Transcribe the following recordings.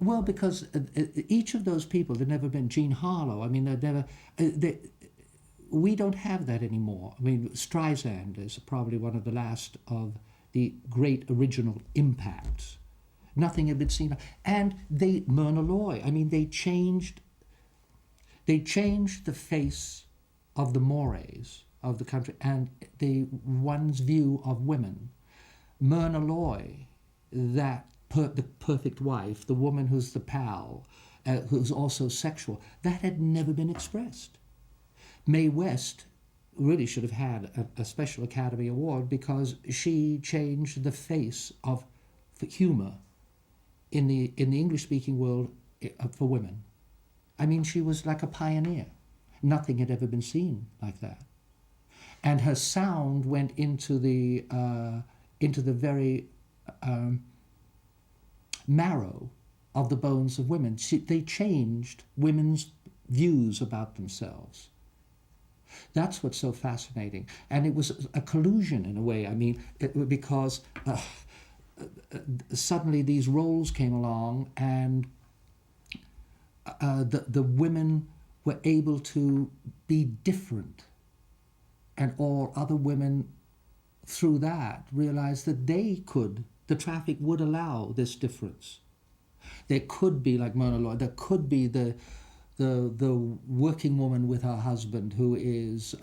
Well, because each of those people, there'd never been Jean Harlow. I mean, they'd never. We don't have that anymore. I mean, Streisand is probably one of the last of the great original impacts. Nothing had been seen, and Myrna Loy. I mean, they changed the face of the mores of the country and one's view of women. Myrna Loy, the perfect wife, the woman who's the pal, who's also sexual, that had never been expressed. Mae West really should have had a Special Academy Award because she changed the face of humor in the English-speaking world for women. I mean, she was like a pioneer. Nothing had ever been seen like that. And her sound went into the very marrow of the bones of women. They changed women's views about themselves. That's what's so fascinating. And it was a collusion in a way. I mean, because suddenly these roles came along and the women were able to be different. And all other women through that realized that the traffic would allow this difference. There could be, like Myrna Loy, there could be the working woman with her husband who is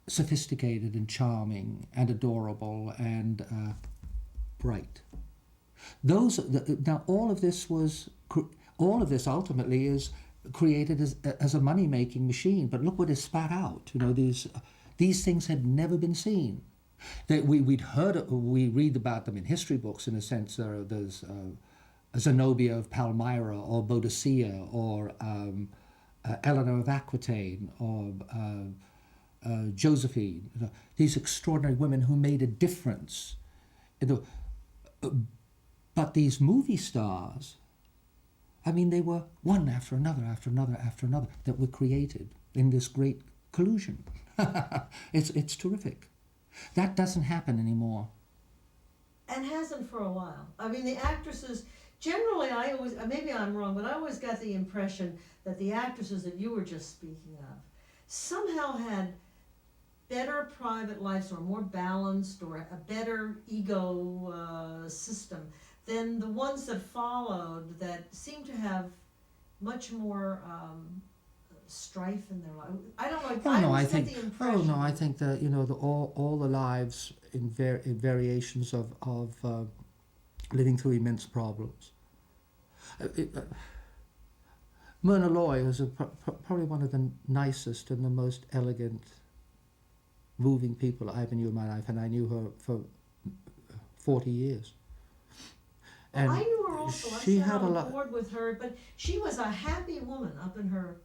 sophisticated and charming and adorable and bright. Now all of this ultimately is created as a money-making machine. But look what is spat out. You know, these things had never been seen. We read about them in history books in a sense. There's Zenobia of Palmyra, or Boadicea, or Eleanor of Aquitaine, or Josephine. You know, these extraordinary women who made a difference. But these movie stars, I mean, they were one after another, after another, after another, that were created in this great collusion. It's terrific. That doesn't happen anymore. And hasn't for a while. I mean, the actresses, generally, maybe I'm wrong, but I always got the impression that the actresses that you were just speaking of somehow had better private lives, or more balanced, or a better ego system than the ones that followed, that seemed to have much more strife in their life. I don't know. I think the impression. Oh no, I think that all the lives in variations of living through immense problems. Myrna Loy was probably one of the nicest and the most elegant, moving people I ever knew in my life, and I knew her for 40 years. And I knew her also. I sat on board with her, but she was a happy woman up in her.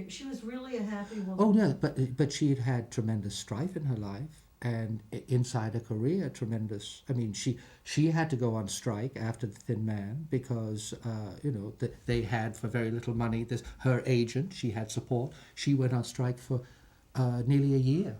She was really a happy woman. Oh no, but she had tremendous strife in her life, and inside her career, tremendous. I mean, she had to go on strike after The Thin Man because they had, for very little money, her agent. She had support. She went on strike for nearly a year